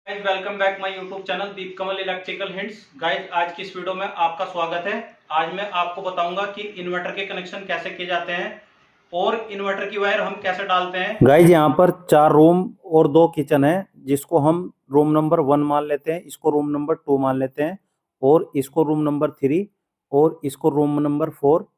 Guys welcome back my YouTube channel Deep Kamal electrical hints. Guys आज की इस वीडियो में आपका स्वागत है। आज मैं आपको बताऊंगा कि इन्वर्टर के कनेक्शन कैसे किए जाते हैं और इन्वर्टर की वायर हम कैसे डालते हैं। गाइज यहाँ पर 4 रूम और 2 किचन है, जिसको हम रूम नंबर 1 मान लेते हैं, इसको रूम नंबर 2 मान लेते हैं और इसको रूम नंबर 3 और इसको रूम नंबर 4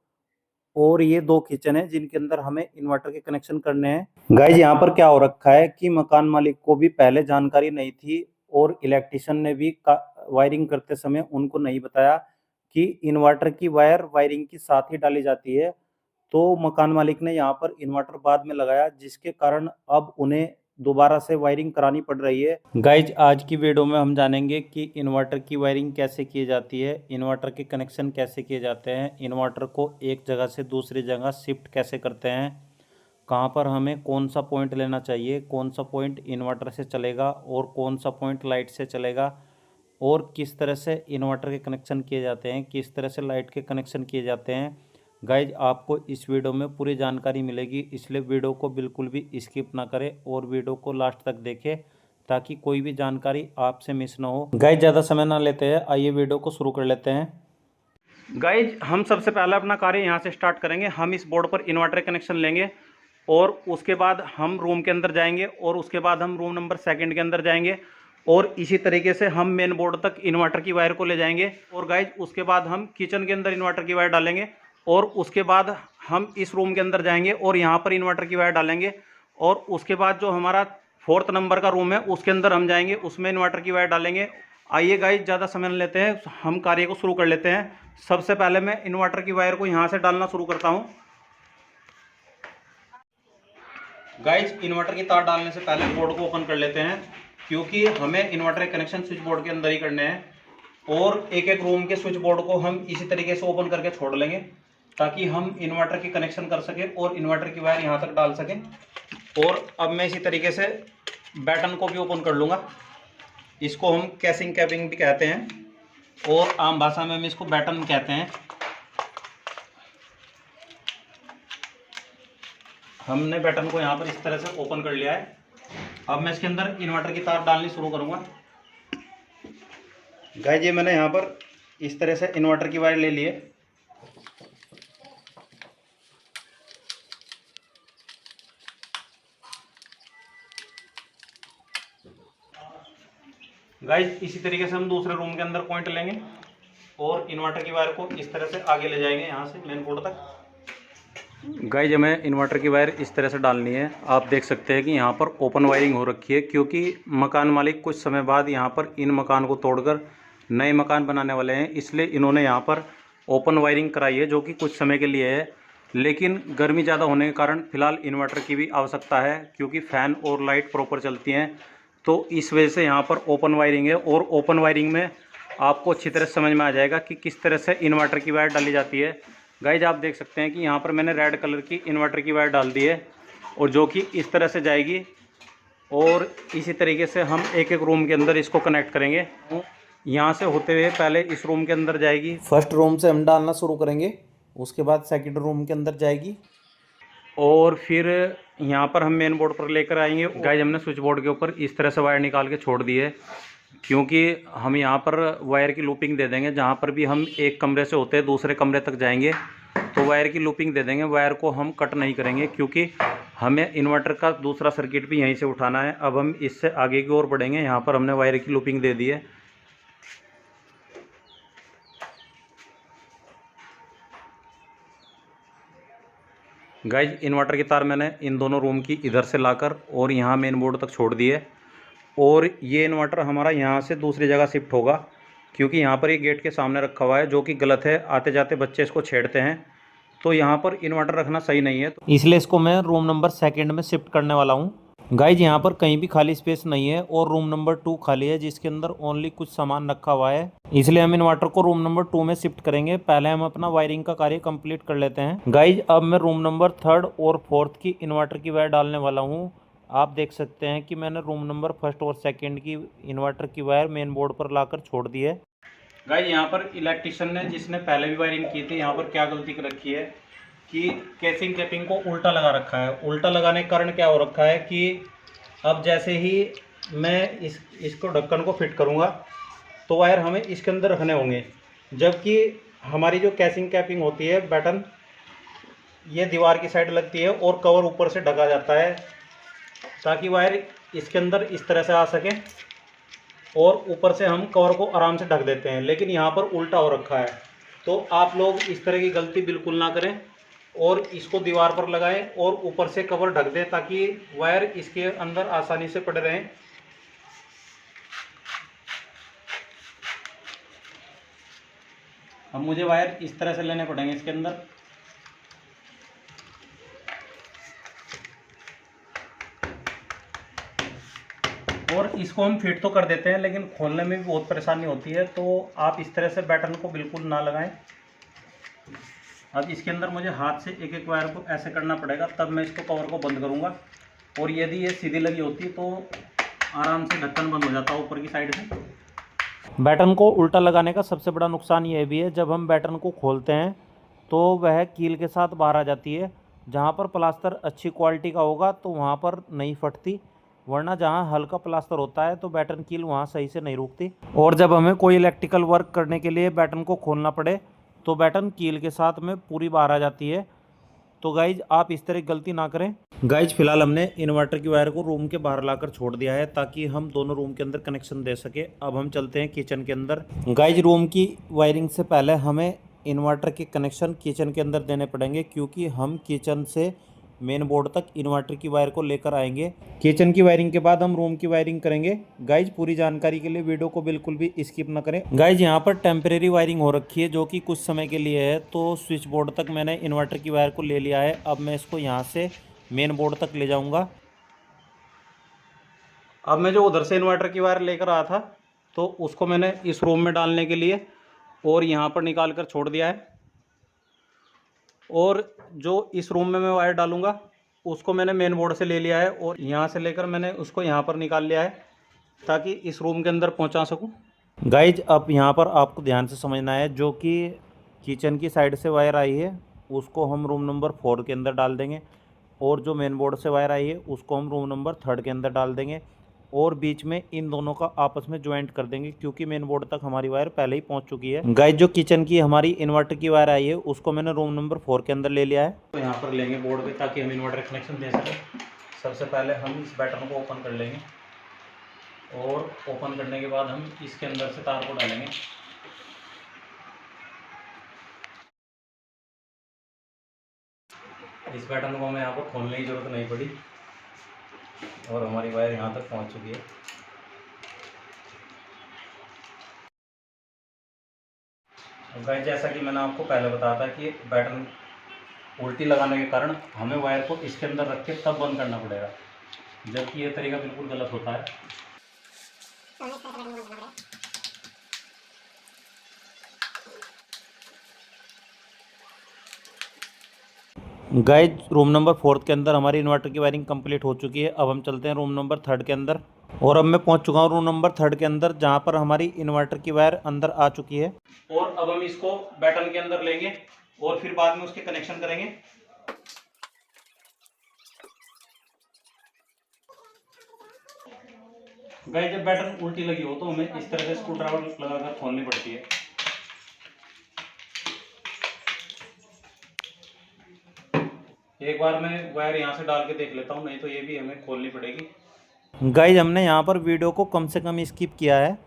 और ये 2 किचन है जिनके अंदर हमें इन्वर्टर के कनेक्शन करने हैं। गाइज यहाँ पर क्या हो रखा है कि मकान मालिक को भी पहले जानकारी नहीं थी और इलेक्ट्रिशियन ने भी वायरिंग करते समय उनको नहीं बताया कि इन्वर्टर की वायर वायरिंग के साथ ही डाली जाती है। तो मकान मालिक ने यहाँ पर इन्वर्टर बाद में लगाया, जिसके कारण अब उन्हें दोबारा से वायरिंग करानी पड़ रही है। गाइज आज की वीडियो में हम जानेंगे कि इन्वर्टर की वायरिंग कैसे की जाती है, इन्वर्टर के कनेक्शन कैसे किए जाते हैं, इन्वर्टर को एक जगह से दूसरी जगह शिफ्ट कैसे करते हैं, कहाँ पर हमें कौन सा पॉइंट लेना चाहिए, कौन सा पॉइंट इन्वर्टर से चलेगा और कौन सा पॉइंट लाइट से चलेगा, और किस तरह से इन्वर्टर के कनेक्शन किए जाते हैं, किस तरह से लाइट के कनेक्शन किए जाते हैं। गाइज आपको इस वीडियो में पूरी जानकारी मिलेगी, इसलिए वीडियो को बिल्कुल भी स्किप ना करें और वीडियो को लास्ट तक देखें ताकि कोई भी जानकारी आपसे मिस ना हो। गाइज ज़्यादा समय ना लेते हैं, आइए वीडियो को शुरू कर लेते हैं। गाइज हम सबसे पहले अपना कार्य यहाँ से स्टार्ट करेंगे। हम इस बोर्ड पर इन्वर्टर कनेक्शन लेंगे और उसके बाद हम रूम के अंदर जाएंगे और उसके बाद हम रूम नंबर 2 के अंदर जाएंगे और इसी तरीके से हम मेन बोर्ड तक इन्वर्टर की वायर को ले जाएंगे। और गाइज उसके बाद हम किचन के अंदर इन्वर्टर की वायर डालेंगे और उसके बाद हम इस रूम के अंदर जाएंगे और यहाँ पर इन्वर्टर की वायर डालेंगे और उसके बाद जो हमारा 4th नंबर का रूम है उसके अंदर हम जाएंगे, उसमें इन्वर्टर की वायर डालेंगे। आइए गाइज ज़्यादा समय न लेते हैं, हम कार्य को शुरू कर लेते हैं। सबसे पहले मैं इन्वर्टर की वायर को यहाँ से डालना शुरू करता हूँ। गाइज इन्वर्टर की तार डालने से पहले बोर्ड को ओपन कर लेते हैं, क्योंकि हमें इन्वर्टर के कनेक्शन स्विच बोर्ड के अंदर ही करने हैं और एक एक रूम के स्विच बोर्ड को हम इसी तरीके से ओपन करके छोड़ लेंगे ताकि हम इन्वर्टर के कनेक्शन कर सकें और इन्वर्टर की वायर यहाँ तक डाल सकें। और अब मैं इसी तरीके से बैटन को भी ओपन कर लूँगा। इसको हम कैसिंग कैपिंग भी कहते हैं और आम भाषा में हम इसको बैटन कहते हैं। हमने बैटन को यहाँ पर इस तरह से ओपन कर लिया है। अब मैं इसके अंदर इन्वर्टर की तार डालनी शुरू करूँगा। गाइस ये मैंने यहाँ पर इस तरह से इन्वर्टर की वायर ले ली है। गाइस इसी तरीके से हम दूसरे रूम के अंदर पॉइंट लेंगे और इन्वर्टर की वायर को इस तरह से आगे ले जाएंगे यहाँ से मेन बोर्ड तक। गाइस हमें इन्वर्टर की वायर इस तरह से डालनी है। आप देख सकते हैं कि यहाँ पर ओपन वायरिंग हो रखी है, क्योंकि मकान मालिक कुछ समय बाद यहाँ पर इन मकान को तोड़कर नए मकान बनाने वाले हैं, इसलिए इन्होंने यहाँ पर ओपन वायरिंग कराई है, जो कि कुछ समय के लिए है। लेकिन गर्मी ज़्यादा होने के कारण फ़िलहाल इन्वर्टर की भी आवश्यकता है, क्योंकि फ़ैन और लाइट प्रॉपर चलती हैं, तो इस वजह से यहाँ पर ओपन वायरिंग है। और ओपन वायरिंग में आपको अच्छी तरह समझ में आ जाएगा कि किस तरह से इन्वर्टर की वायर डाली जाती है। गाइज आप देख सकते हैं कि यहाँ पर मैंने रेड कलर की इन्वर्टर की वायर डाल दी है और जो कि इस तरह से जाएगी और इसी तरीके से हम एक एक रूम के अंदर इसको कनेक्ट करेंगे। यहाँ से होते हुए पहले इस रूम के अंदर जाएगी, फर्स्ट रूम से हम डालना शुरू करेंगे, उसके बाद सेकंड रूम के अंदर जाएगी और फिर यहाँ पर हम मेन बोर्ड पर लेकर आएंगे। गाइज हमने स्विच बोर्ड के ऊपर इस तरह से वायर निकाल के छोड़ दी है, क्योंकि हम यहाँ पर वायर की लूपिंग दे देंगे। जहाँ पर भी हम एक कमरे से होते हैं दूसरे कमरे तक जाएंगे तो वायर की लूपिंग दे देंगे। वायर को हम कट नहीं करेंगे, क्योंकि हमें इन्वर्टर का दूसरा सर्किट भी यहीं से उठाना है। अब हम इससे आगे की ओर बढ़ेंगे। यहाँ पर हमने वायर की लूपिंग दे दी है। गाइज इन्वर्टर की तार मैंने इन दोनों रूम की इधर से लाकर और यहाँ मेन बोर्ड तक छोड़ दी है और ये इन्वर्टर हमारा यहाँ से दूसरी जगह शिफ्ट होगा, क्योंकि यहाँ पर ये गेट के सामने रखा हुआ है, जो कि गलत है। आते जाते बच्चे इसको छेड़ते हैं, तो यहाँ पर इन्वर्टर रखना सही नहीं है, इसलिए इसको मैं रूम नंबर 2 में शिफ्ट करने वाला हूँ। गाइज यहाँ पर कहीं भी खाली स्पेस नहीं है और रूम नंबर 2 खाली है, जिसके अंदर ओनली कुछ सामान रखा हुआ है, इसलिए हम इन्वर्टर को रूम नंबर 2 में शिफ्ट करेंगे। पहले हम अपना वायरिंग का कार्य कंप्लीट कर लेते हैं। गाइज अब मैं रूम नंबर 3 और 4th की इन्वर्टर की वायर डालने वाला हूँ। आप देख सकते हैं कि मैंने रूम नंबर 1 और 2 की इन्वर्टर की वायर मेन बोर्ड पर लाकर छोड़ दी है। गाइज यहाँ पर इलेक्ट्रिशियन ने, जिसने पहले भी वायरिंग की थी, यहाँ पर क्या गलती कर रखी है कि कैसिंग कैपिंग को उल्टा लगा रखा है। उल्टा लगाने के कारण क्या हो रखा है कि अब जैसे ही मैं इसको ढक्कन को फिट करूँगा तो वायर हमें इसके अंदर रखने होंगे, जबकि हमारी जो कैसिंग कैपिंग होती है बैटन, ये दीवार की साइड लगती है और कवर ऊपर से ढका जाता है ताकि वायर इसके अंदर इस तरह से आ सके और ऊपर से हम कवर को आराम से ढक देते हैं। लेकिन यहाँ पर उल्टा हो रखा है, तो आप लोग इस तरह की गलती बिल्कुल ना करें और इसको दीवार पर लगाएं और ऊपर से कवर ढक दें ताकि वायर इसके अंदर आसानी से पड़े रहें। अब मुझे वायर इस तरह से लेने पड़ेंगे इसके अंदर। और इसको हम फिट तो कर देते हैं लेकिन खोलने में भी बहुत परेशानी होती है, तो आप इस तरह से बैटन को बिल्कुल ना लगाएं। अब इसके अंदर मुझे हाथ से एक एक वायर को ऐसे करना पड़ेगा, तब मैं इसको कवर को बंद करूंगा। और यदि ये सीधी लगी होती तो आराम से ढक्कन बंद हो जाता ऊपर की साइड से। बैटन को उल्टा लगाने का सबसे बड़ा नुकसान ये भी है, जब हम बैटन को खोलते हैं तो वह कील के साथ बाहर आ जाती है। जहाँ पर प्लास्टर अच्छी क्वालिटी का होगा तो वहाँ पर नहीं फटती, वरना जहाँ हल्का प्लास्टर होता है तो बैटन कील वहाँ सही से नहीं रुकती। और जब हमें कोई इलेक्ट्रिकल वर्क करने के लिए बैटन को खोलना पड़े तो बैटन कील के साथ में पूरी बाहर आ जाती है। तो गाइज आप इस तरह गलती ना करें। गाइज फिलहाल हमने इन्वर्टर की वायर को रूम के बाहर लाकर छोड़ दिया है ताकि हम दोनों रूम के अंदर कनेक्शन दे सके। अब हम चलते हैं किचन के अंदर। गाइज रूम की वायरिंग से पहले हमें इन्वर्टर के कनेक्शन किचन के अंदर देने पड़ेंगे, क्योंकि हम किचन से मेन बोर्ड तक इन्वर्टर की वायर को लेकर आएंगे। किचन की वायरिंग के बाद हम रूम की वायरिंग करेंगे। गाइज पूरी जानकारी के लिए वीडियो को बिल्कुल भी स्किप ना करें। गाइज यहाँ पर टेम्परेरी वायरिंग हो रखी है जो कि कुछ समय के लिए है, तो स्विच बोर्ड तक मैंने इन्वर्टर की वायर को ले लिया है। अब मैं इसको यहाँ से मेन बोर्ड तक ले जाऊँगा। अब मैं जो उधर से इन्वर्टर की वायर लेकर आया था तो उसको मैंने इस रूम में डालने के लिए और यहाँ पर निकाल कर छोड़ दिया है। और जो इस रूम में मैं वायर डालूंगा उसको मैंने मेन बोर्ड से ले लिया है और यहाँ से लेकर मैंने उसको यहाँ पर निकाल लिया है ताकि इस रूम के अंदर पहुँचा सकूँ। गाइज अब यहाँ पर आपको ध्यान से समझना है, जो कि किचन की साइड से वायर आई है उसको हम रूम नंबर 4 के अंदर डाल देंगे, और जो मेन बोर्ड से वायर आई है उसको हम रूम नंबर 3 के अंदर डाल देंगे और बीच में इन दोनों का आपस में ज्वाइंट कर देंगे, क्योंकि मेन बोर्ड तक हमारी वायर पहले ही पहुंच चुकी है। गाइस जो किचन की हमारी इन्वर्टर की वायर आई है उसको मैंने रूम नंबर 4 के अंदर ले लिया है। तो यहाँ पर लेंगे बोर्ड पे ताकि हम इन्वर्टर कनेक्शन दे सकें। सबसे पहले हम इस बैटन को ओपन कर लेंगे और ओपन करने के बाद हम इसके अंदर से तार को डालेंगे। इस बैटन को हमें यहाँ पर खोलने की जरूरत नहीं पड़ी और हमारी वायर यहाँ तक पहुँच चुकी है। गाइस जैसा कि मैंने आपको पहले बताया था कि बैटन उल्टी लगाने के कारण हमें वायर को इसके अंदर रख के तब बंद करना पड़ेगा, जबकि ये तरीका बिल्कुल गलत होता है। गाइस रूम नंबर 4 के अंदर हमारी इन्वर्टर की वायरिंग कंप्लीट हो चुकी है। अब हम चलते हैं रूम नंबर 3 के अंदर, और अब मैं पहुंच चुका हूं रूम नंबर 3 के अंदर, जहां पर हमारी इन्वर्टर की वायर अंदर आ चुकी है। और अब हम इसको बैटन के अंदर लेंगे और फिर बाद में उसके कनेक्शन करेंगे। गाइस जब बैटन उल्टी लगी हो तो हमें इस तरह से स्क्रू ड्राइवर लगाकर खोलनी पड़ती है। एक बार मैं वायर यहाँ से डाल के देख लेता हूँ, नहीं तो ये भी हमें खोलनी पड़ेगी। गाइज हमने यहाँ पर वीडियो को कम से कम स्किप किया है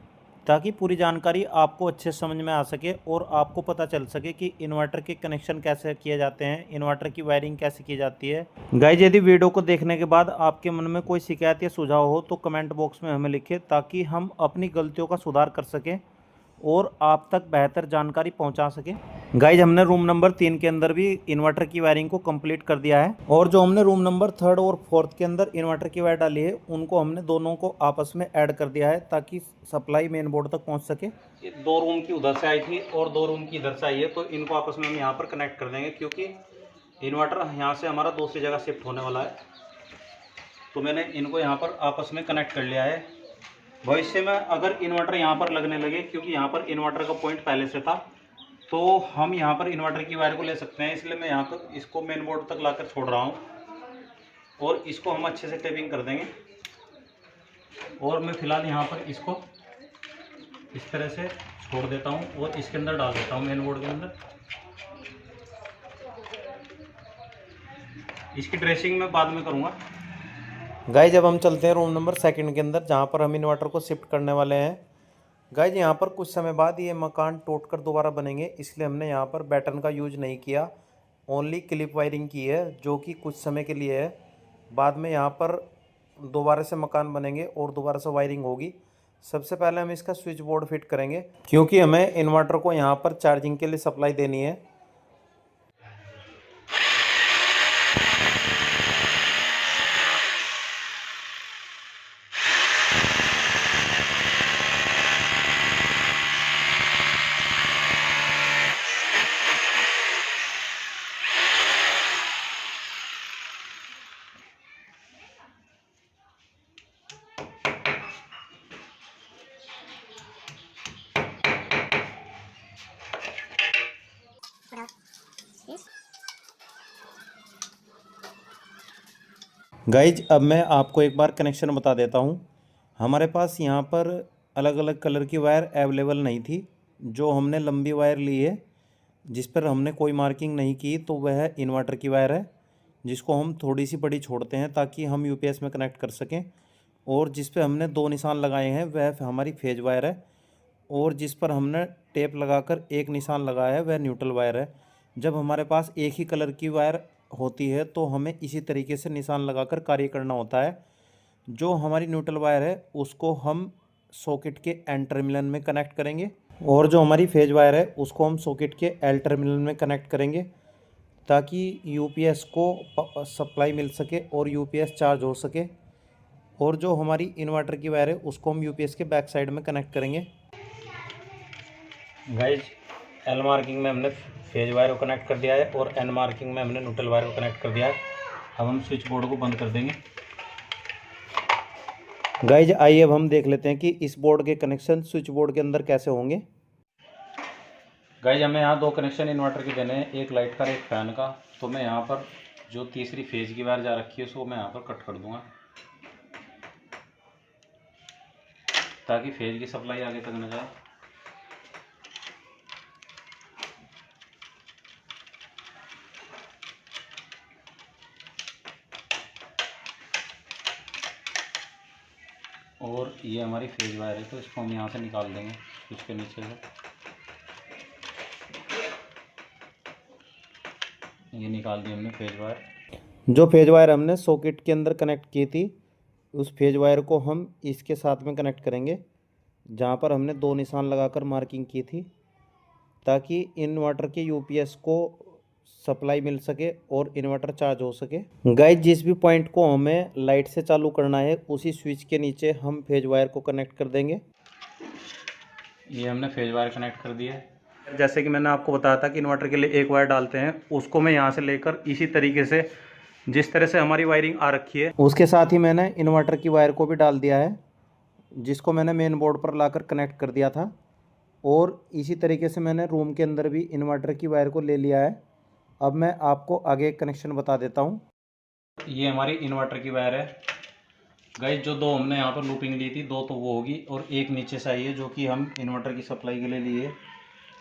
ताकि पूरी जानकारी आपको अच्छे समझ में आ सके और आपको पता चल सके कि इन्वर्टर के कनेक्शन कैसे किए जाते हैं, इन्वर्टर की वायरिंग कैसे की जाती है। गाइज यदि वीडियो को देखने के बाद आपके मन में कोई शिकायत या सुझाव हो तो कमेंट बॉक्स में हमें लिखें ताकि हम अपनी गलतियों का सुधार कर सकें और आप तक बेहतर जानकारी पहुंचा सके। गाइज हमने रूम नंबर 3 के अंदर भी इन्वर्टर की वायरिंग को कंप्लीट कर दिया है, और जो हमने रूम नंबर 3 और 4 के अंदर इन्वर्टर की वायर डाली है उनको हमने दोनों को आपस में ऐड कर दिया है ताकि सप्लाई मेन बोर्ड तक पहुंच सके। 2 रूम की उधर से आई थी और 2 रूम की इधर से आई है, तो इनको आपस में हम यहाँ पर कनेक्ट कर देंगे, क्योंकि इन्वर्टर यहाँ से हमारा दूसरी जगह शिफ्ट होने वाला है। तो मैंने इनको यहाँ पर आपस में कनेक्ट कर लिया है। भविष्य में अगर इन्वर्टर यहाँ पर लगने लगे, क्योंकि यहाँ पर इन्वर्टर का पॉइंट पहले से था, तो हम यहाँ पर इन्वर्टर की वायर को ले सकते हैं। इसलिए मैं यहाँ पर इसको मेन बोर्ड तक लाकर छोड़ रहा हूँ और इसको हम अच्छे से टेपिंग कर देंगे। और मैं फ़िलहाल यहाँ पर इसको इस तरह से छोड़ देता हूँ और इसके अंदर डाल देता हूँ, मेन बोर्ड के अंदर। इसकी ड्रेसिंग मैं बाद में करूँगा। गाइस जब हम चलते हैं रूम नंबर 2 के अंदर, जहाँ पर हम इन्वर्टर को शिफ्ट करने वाले हैं। गाइस यहाँ पर कुछ समय बाद ये मकान टूट कर दोबारा बनेंगे, इसलिए हमने यहाँ पर बैटन का यूज नहीं किया, ओनली क्लिप वायरिंग की है, जो कि कुछ समय के लिए है। बाद में यहाँ पर दोबारा से मकान बनेंगे और दोबारा से वायरिंग होगी। सबसे पहले हम इसका स्विच बोर्ड फिट करेंगे, क्योंकि हमें इन्वर्टर को यहाँ पर चार्जिंग के लिए सप्लाई देनी है। गाइज अब मैं आपको एक बार कनेक्शन बता देता हूँ। हमारे पास यहाँ पर अलग अलग कलर की वायर अवेलेबल नहीं थी। जो हमने लंबी वायर ली है, जिस पर हमने कोई मार्किंग नहीं की, तो वह इन्वर्टर की वायर है, जिसको हम थोड़ी सी बड़ी छोड़ते हैं ताकि हम यूपीएस में कनेक्ट कर सकें। और जिस पे हमने 2 निशान लगाए हैं वह हमारी फेज वायर है, और जिस पर हमने टेप लगाकर एक निशान लगाया है वह न्यूट्रल वायर है। जब हमारे पास एक ही कलर की वायर होती है तो हमें इसी तरीके से निशान लगाकर कार्य करना होता है। जो हमारी न्यूट्रल वायर है उसको हम सॉकेट के एन टर्मिनल में कनेक्ट करेंगे, और जो हमारी फेज वायर है उसको हम सॉकेट के एल टर्मिनल में कनेक्ट करेंगे, ताकि यूपीएस को सप्लाई मिल सके और यूपीएस चार्ज हो सके। और जो हमारी इन्वर्टर की वायर है उसको हम यूपीएस के बैक साइड में कनेक्ट करेंगे। गाइज एल मार्किंग में हमने फेज वायर को कनेक्ट कर दिया है और एन मार्किंग में हमने न्यूट्रल वायर को कनेक्ट कर दिया है। अब हम स्विच बोर्ड को बंद कर देंगे। गाइज आइए अब हम देख लेते हैं कि इस बोर्ड के कनेक्शन स्विच बोर्ड के अंदर कैसे होंगे। गाइज हमें यहाँ 2 कनेक्शन इन्वर्टर के देने हैं, एक लाइट का और एक फैन का। तो मैं यहाँ पर जो तीसरी फेज की वायर जा रखी है उसको मैं यहाँ पर कट कर दूँगा, ताकि फेज की सप्लाई आगे तक न जाए। और ये हमारी फेज वायर है, तो इसको हम यहाँ से निकाल देंगे स्विच के नीचे से। ये निकाल दी हमने फेज वायर। जो फेज वायर हमने सॉकेट के अंदर कनेक्ट की थी, उस फेज वायर को हम इसके साथ में कनेक्ट करेंगे, जहाँ पर हमने 2 निशान लगाकर मार्किंग की थी, ताकि इन्वर्टर के यूपीएस को सप्लाई मिल सके और इन्वर्टर चार्ज हो सके। गाइस जिस भी पॉइंट को हमें लाइट से चालू करना है उसी स्विच के नीचे हम फेज वायर को कनेक्ट कर देंगे। ये हमने फेज वायर कनेक्ट कर दिया है। जैसे कि मैंने आपको बताया था कि इन्वर्टर के लिए एक वायर डालते हैं, उसको मैं यहाँ से लेकर इसी तरीके से जिस तरह से हमारी वायरिंग आ रखी है उसके साथ ही मैंने इन्वर्टर की वायर को भी डाल दिया है, जिसको मैंने मेन बोर्ड पर लाकर कनेक्ट कर दिया था। और इसी तरीके से मैंने रूम के अंदर भी इन्वर्टर की वायर को ले लिया है। अब मैं आपको आगे एक कनेक्शन बता देता हूँ। ये हमारी इन्वर्टर की वायर है। गाइस जो 2 हमने यहाँ पर लूपिंग ली थी, 2 तो वो होगी और एक नीचे से आई है जो कि हम इन्वर्टर की सप्लाई के लिए लिए।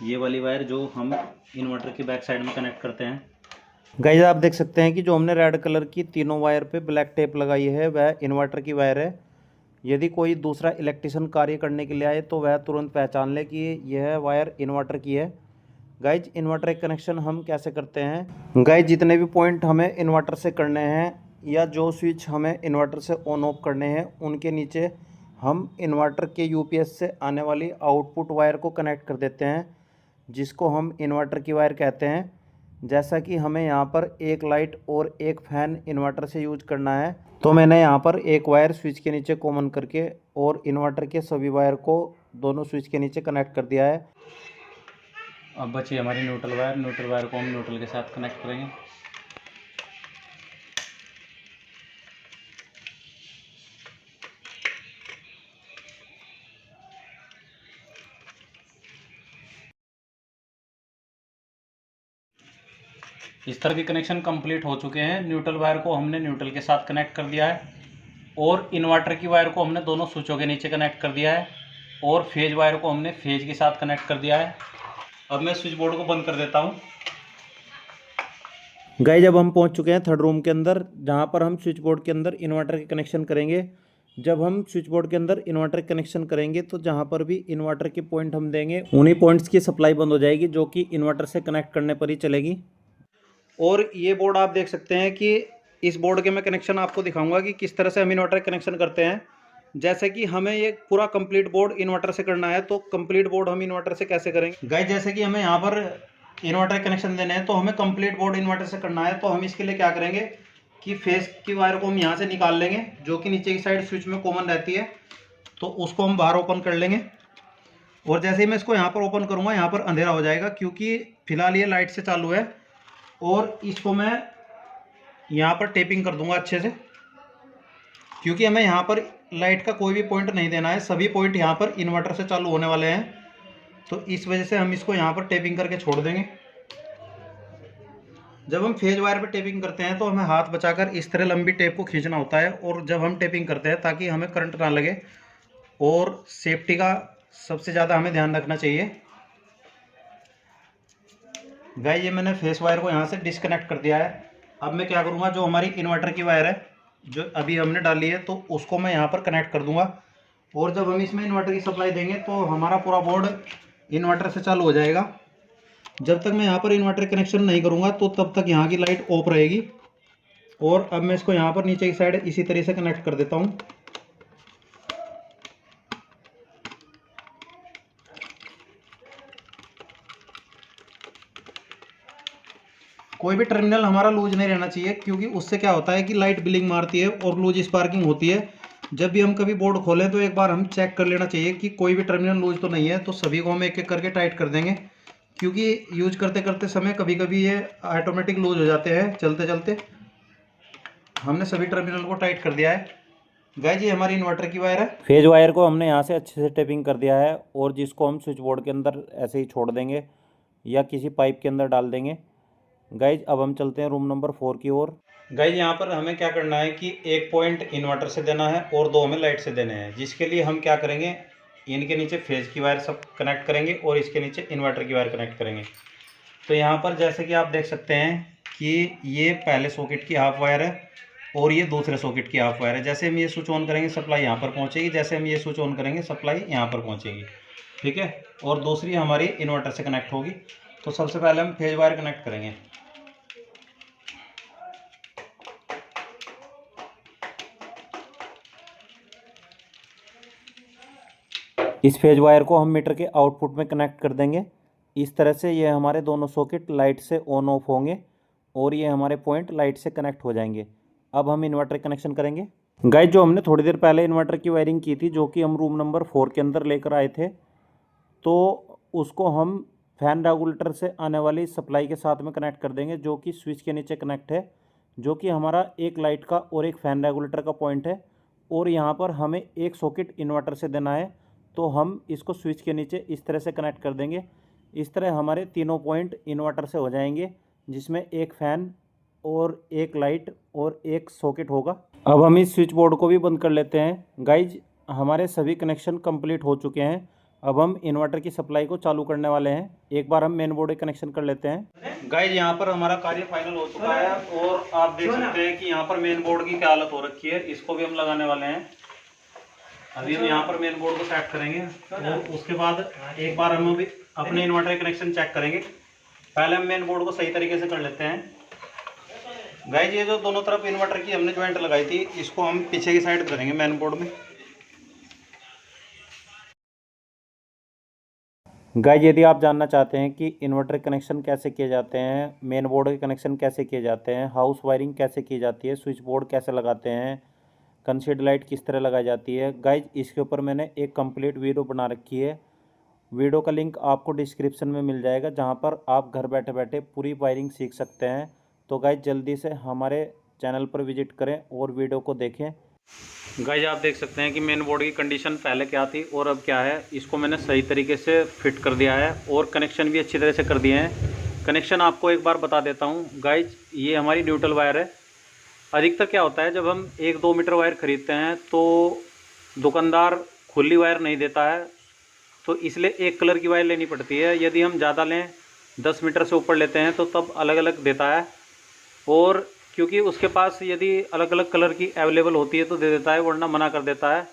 ये वाली वायर जो हम इन्वर्टर की बैक साइड में कनेक्ट करते हैं। गाइस आप देख सकते हैं कि जो हमने रेड कलर की तीनों वायर पे ब्लैक टेप लगाई है वह इन्वर्टर की वायर है। यदि कोई दूसरा इलेक्ट्रिशियन कार्य करने के लिए आए तो वह तुरंत पहचान ले कि यह वायर इन्वर्टर की है। गाइज इन्वर्टर कनेक्शन हम कैसे करते हैं। गाइज जितने भी पॉइंट हमें इन्वर्टर से करने हैं या जो स्विच हमें इन्वर्टर से ऑन ऑफ करने हैं, उनके नीचे हम इन्वर्टर के यूपीएस से आने वाली आउटपुट वायर को कनेक्ट कर देते हैं, जिसको हम इन्वर्टर की वायर कहते हैं। जैसा कि हमें यहाँ पर एक लाइट और एक फ़ैन इन्वर्टर से यूज करना है, तो मैंने यहाँ पर एक वायर स्विच के नीचे कॉमन करके और इन्वर्टर के सभी वायर को दोनों स्विच के नीचे कनेक्ट कर दिया है। अब बची हमारी न्यूट्रल वायर को हम न्यूट्रल के साथ कनेक्ट करेंगे। इस तरह के कनेक्शन कंप्लीट हो चुके हैं। न्यूट्रल वायर को हमने न्यूट्रल के साथ कनेक्ट कर दिया है। और इन्वर्टर की वायर को हमने दोनों स्विचों के नीचे कनेक्ट कर दिया है और फेज वायर को हमने फेज के साथ कनेक्ट कर दिया है। अब मैं स्विच बोर्ड को बंद कर देता हूँ। गाइस जब हम पहुंच चुके हैं थर्ड रूम के अंदर, जहां पर हम स्विच बोर्ड के अंदर इन्वर्टर के कनेक्शन करेंगे। जब हम स्विच बोर्ड के अंदर इन्वर्टर कनेक्शन करेंगे तो जहां पर भी इन्वर्टर के पॉइंट हम देंगे उन्हीं पॉइंट्स की सप्लाई बंद हो जाएगी, जो कि इन्वर्टर से कनेक्ट करने पर ही चलेगी। और ये बोर्ड आप देख सकते हैं कि इस बोर्ड के मैं कनेक्शन आपको दिखाऊंगा कि किस तरह से हम इन्वर्टर कनेक्शन करते हैं। जैसे कि हमें ये पूरा कंप्लीट बोर्ड इन्वर्टर से करना है, तो कंप्लीट बोर्ड हम इन्वर्टर से कैसे करेंगे। गाइस जैसे कि हमें यहाँ पर इन्वर्टर कनेक्शन देने हैं तो हमें कंप्लीट बोर्ड इन्वर्टर से करना है। तो हम इसके लिए क्या करेंगे कि फेस की वायर को हम यहाँ से निकाल लेंगे, जो कि नीचे की साइड स्विच में कॉमन रहती है, तो उसको हम बाहर ओपन कर लेंगे। और जैसे ही मैं इसको यहाँ पर ओपन करूँगा यहाँ पर अंधेरा हो जाएगा, क्योंकि फिलहाल ये लाइट से चालू है। और इसको मैं यहाँ पर टेपिंग कर दूंगा अच्छे से, क्योंकि हमें यहाँ पर लाइट का कोई भी पॉइंट नहीं देना है, सभी पॉइंट यहाँ पर इन्वर्टर से चालू होने वाले हैं। तो इस वजह से हम इसको यहाँ पर टेपिंग करके छोड़ देंगे। जब हम फेज वायर पर टेपिंग करते हैं तो हमें हाथ बचाकर इस तरह लंबी टेप को खींचना होता है, और जब हम टेपिंग करते हैं ताकि हमें करंट ना लगे, और सेफ्टी का सबसे ज़्यादा हमें ध्यान रखना चाहिए। गाइस ये मैंने फेस वायर को यहाँ से डिस्कनेक्ट कर दिया है। अब मैं क्या करूँगा, जो हमारी इन्वर्टर की वायर है जो अभी हमने डाली है, तो उसको मैं यहाँ पर कनेक्ट कर दूँगा। और जब हम इसमें इन्वर्टर की सप्लाई देंगे तो हमारा पूरा बोर्ड इन्वर्टर से चालू हो जाएगा। जब तक मैं यहाँ पर इन्वर्टर कनेक्शन नहीं करूँगा तो तब तक यहाँ की लाइट ऑफ रहेगी। और अब मैं इसको यहाँ पर नीचे की साइड इसी तरह से कनेक्ट कर देता हूँ। कोई भी टर्मिनल हमारा लूज नहीं रहना चाहिए, क्योंकि उससे क्या होता है कि लाइट ब्लिंक मारती है और लूज स्पार्किंग होती है। जब भी हम कभी बोर्ड खोलें तो एक बार हम चेक कर लेना चाहिए कि कोई भी टर्मिनल लूज तो नहीं है। तो सभी को हम एक एक करके टाइट कर देंगे, क्योंकि यूज करते करते समय कभी कभी ये ऑटोमेटिक लूज हो जाते हैं चलते चलते। हमने सभी टर्मिनल को टाइट कर दिया है। गाइस ये हमारी इन्वर्टर की वायर है। फेज वायर को हमने यहाँ से अच्छे से टेपिंग कर दिया है, और जिसको हम स्विच बोर्ड के अंदर ऐसे ही छोड़ देंगे या किसी पाइप के अंदर डाल देंगे। गाइज अब हम चलते हैं रूम नंबर 4 की ओर। गाइज यहाँ पर हमें क्या करना है कि एक पॉइंट इन्वर्टर से देना है और दो हमें लाइट से देने हैं, जिसके लिए हम क्या करेंगे, इनके नीचे फेज की वायर सब कनेक्ट करेंगे और इसके नीचे इन्वर्टर की वायर कनेक्ट करेंगे। तो यहाँ पर जैसे कि आप देख सकते हैं कि ये पहले सॉकेट की हाफ वायर है और ये दूसरे सॉकेट की हाफ वायर है। जैसे हम ये स्विच ऑन करेंगे सप्लाई यहाँ पर पहुँचेगी, जैसे हम ये स्विच ऑन करेंगे सप्लाई यहाँ पर पहुँचेगी, ठीक है। और दूसरी हमारी इन्वर्टर से कनेक्ट होगी। तो सबसे पहले हम फेज वायर कनेक्ट करेंगे। इस फेज वायर को हम मीटर के आउटपुट में कनेक्ट कर देंगे। इस तरह से ये हमारे दोनों सॉकेट लाइट से ऑन ऑफ होंगे और ये हमारे पॉइंट लाइट से कनेक्ट हो जाएंगे। अब हम इन्वर्टर कनेक्शन करेंगे। गाइस जो हमने थोड़ी देर पहले इन्वर्टर की वायरिंग की थी, जो कि हम रूम नंबर 4 के अंदर लेकर आए थे, तो उसको हम फैन रेगुलेटर से आने वाली सप्लाई के साथ में कनेक्ट कर देंगे, जो कि स्विच के नीचे कनेक्ट है, जो कि हमारा एक लाइट का और एक फैन रेगुलेटर का पॉइंट है। और यहाँ पर हमें एक सॉकेट इन्वर्टर से देना है, तो हम इसको स्विच के नीचे इस तरह से कनेक्ट कर देंगे। इस तरह हमारे तीनों पॉइंट इन्वर्टर से हो जाएंगे, जिसमें एक फ़ैन और एक लाइट और एक सॉकेट होगा। अब हम इस स्विच बोर्ड को भी बंद कर लेते हैं। गाइज हमारे सभी कनेक्शन कंप्लीट हो चुके हैं। अब हम इन्वर्टर की सप्लाई को चालू करने वाले हैं। एक बार हम मेन बोर्ड कनेक्शन कर लेते हैं। गाइज यहाँ पर हमारा कार्य फाइनल हो चुका है और आप देख सकते हैं कि यहाँ पर मेन बोर्ड की क्या हालत हो रखी है। इसको भी हम लगाने वाले हैं। अभी हम यहाँ पर मेन बोर्ड को सेट करेंगे और उसके बाद एक बार हम अभी अपने इन्वर्टर कनेक्शन चेक करेंगे। पहले हम मेन बोर्ड को सही तरीके से कर लेते हैं। गाइज ये जो दोनों तरफ इन्वर्टर की हमने ज्वाइंट लगाई थी, इसको हम पीछे की साइड करेंगे मेन बोर्ड में। गाइज यदि आप जानना चाहते हैं कि इन्वर्टर कनेक्शन कैसे किए जाते हैं, मेन बोर्ड के कनेक्शन कैसे किए जाते हैं, हाउस वायरिंग कैसे की जाती है, स्विच बोर्ड कैसे लगाते हैं, कंसीड लाइट किस तरह लगाई जाती है, गाइज इसके ऊपर मैंने एक कंप्लीट वीडियो बना रखी है। वीडियो का लिंक आपको डिस्क्रिप्शन में मिल जाएगा, जहां पर आप घर बैठे बैठे पूरी वायरिंग सीख सकते हैं। तो गाइज जल्दी से हमारे चैनल पर विजिट करें और वीडियो को देखें। गाइज आप देख सकते हैं कि मेन बोर्ड की कंडीशन पहले क्या थी और अब क्या है। इसको मैंने सही तरीके से फिट कर दिया है और कनेक्शन भी अच्छी तरह से कर दिए हैं। कनेक्शन आपको एक बार बता देता हूँ। गाइज ये हमारी न्यूट्रल वायर है अधिकतर क्या होता है, जब हम 1-2 मीटर वायर ख़रीदते हैं तो दुकानदार खुली वायर नहीं देता है, तो इसलिए एक कलर की वायर लेनी पड़ती है। यदि हम ज़्यादा लें, 10 मीटर से ऊपर लेते हैं, तो तब अलग अलग देता है। और क्योंकि उसके पास यदि अलग अलग कलर की अवेलेबल होती है तो दे देता है, वरना मना कर देता है।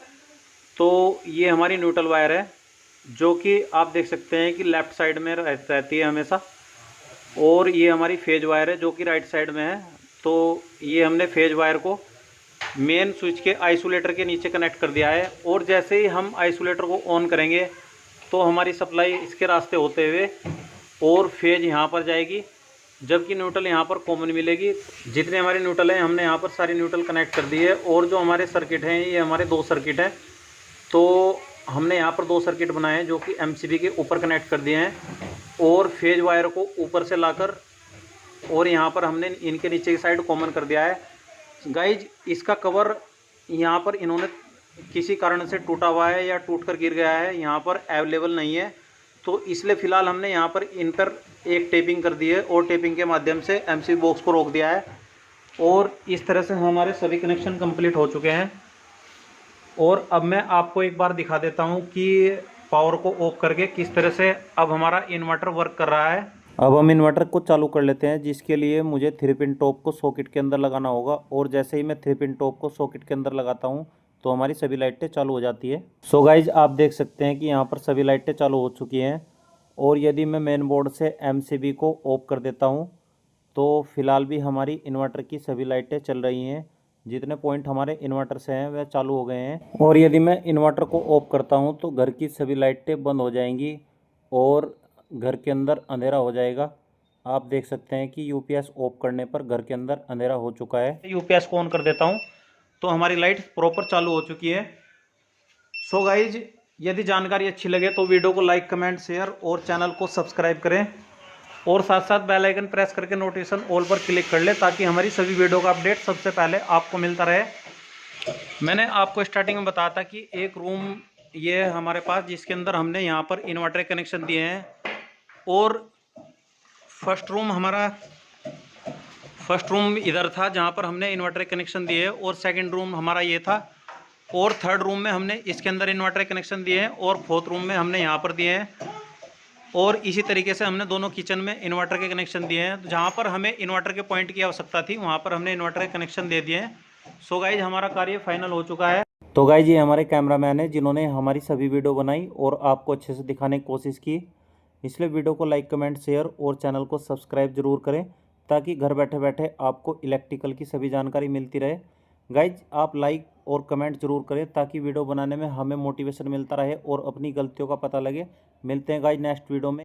तो ये हमारी न्यूट्रल वायर है, जो कि आप देख सकते हैं कि लेफ़्ट साइड में रहती है हमेशा। और ये हमारी फेज वायर है, जो कि राइट साइड में है। तो ये हमने फेज वायर को मेन स्विच के आइसोलेटर के नीचे कनेक्ट कर दिया है। और जैसे ही हम आइसोलेटर को ऑन करेंगे तो हमारी सप्लाई इसके रास्ते होते हुए और फेज यहाँ पर जाएगी, जबकि न्यूट्रल यहाँ पर कॉमन मिलेगी। जितने हमारे न्यूट्रल हैं, हमने यहाँ पर सारी न्यूट्रल कनेक्ट कर दी है। और जो हमारे सर्किट हैं, ये हमारे 2 सर्किट हैं। तो हमने यहाँ पर 2 सर्किट बनाए हैं, जो कि एमसीबी के ऊपर कनेक्ट कर दिए हैं। और फेज वायर को ऊपर से लाकर और यहाँ पर हमने इनके नीचे की साइड कॉमन कर दिया है। गाइज, इसका कवर यहाँ पर इन्होंने किसी कारण से टूटा हुआ है या टूट कर गिर गया है, यहाँ पर अवेलेबल नहीं है। तो इसलिए फ़िलहाल हमने यहाँ पर इन पर एक टेपिंग कर दी है और टेपिंग के माध्यम से एमसीबी बॉक्स को रोक दिया है। और इस तरह से हमारे सभी कनेक्शन कंप्लीट हो चुके हैं। और अब मैं आपको एक बार दिखा देता हूँ कि पावर को ऑफ करके किस तरह से अब हमारा इन्वर्टर वर्क कर रहा है। अब हम इन्वर्टर को चालू कर लेते हैं, जिसके लिए मुझे 3 पिन टॉप को सॉकेट के अंदर लगाना होगा। और जैसे ही मैं 3 पिन टॉप को सॉकेट के अंदर लगाता हूँ तो हमारी सभी लाइटें चालू हो जाती है। सो गाइज, आप देख सकते हैं कि यहाँ पर सभी लाइटें चालू हो चुकी हैं। और यदि मैं मेन बोर्ड से एमसीबी को ऑफ कर देता हूँ तो फिलहाल भी हमारी इन्वर्टर की सभी लाइटें चल रही हैं। जितने पॉइंट हमारे इन्वर्टर से हैं वह चालू हो गए हैं। और यदि मैं इन्वर्टर को ऑफ करता हूँ तो घर की सभी लाइटें बंद हो जाएंगी और घर के अंदर अंधेरा हो जाएगा। आप देख सकते हैं कि यूपीएस ऑफ करने पर घर के अंदर अंधेरा हो चुका है। यूपीएस को ऑन कर देता हूँ तो हमारी लाइट प्रॉपर चालू हो चुकी है। सो गाइज, यदि जानकारी अच्छी लगे तो वीडियो को लाइक, कमेंट, शेयर और चैनल को सब्सक्राइब करें। और साथ साथ बेल आइकन प्रेस करके नोटिफिकेशन ऑल पर क्लिक कर ले, ताकि हमारी सभी वीडियो का अपडेट सबसे पहले आपको मिलता रहे। मैंने आपको स्टार्टिंग में बताया था कि एक रूम ये हमारे पास, जिसके अंदर हमने यहाँ पर इन्वर्टर कनेक्शन दिए हैं। और फर्स्ट रूम इधर था जहाँ पर हमने इन्वर्टर कनेक्शन दिए, और सेकंड रूम हमारा ये था। और थर्ड रूम में हमने इसके अंदर इन्वर्टर कनेक्शन दिए हैं, और फोर्थ रूम में हमने यहाँ पर दिए हैं। और इसी तरीके से हमने दोनों किचन में इन्वर्टर के कनेक्शन दिए हैं। तो जहाँ पर हमें इन्वर्टर के पॉइंट की आवश्यकता थी, वहाँ पर हमने इन्वर्टर के कनेक्शन दे दिए हैं। सो गाइज, हमारा कार्य फाइनल हो चुका है। तो गाइज, ये हमारे कैमरामैन है, जिन्होंने हमारी सभी वीडियो बनाई और आपको अच्छे से दिखाने की कोशिश की। इसलिए वीडियो को लाइक, कमेंट, शेयर और चैनल को सब्सक्राइब जरूर करें, ताकि घर बैठे बैठे आपको इलेक्ट्रिकल की सभी जानकारी मिलती रहे। गाइज, आप लाइक और कमेंट जरूर करें, ताकि वीडियो बनाने में हमें मोटिवेशन मिलता रहे और अपनी गलतियों का पता लगे। मिलते हैं गाइज नेक्स्ट वीडियो में।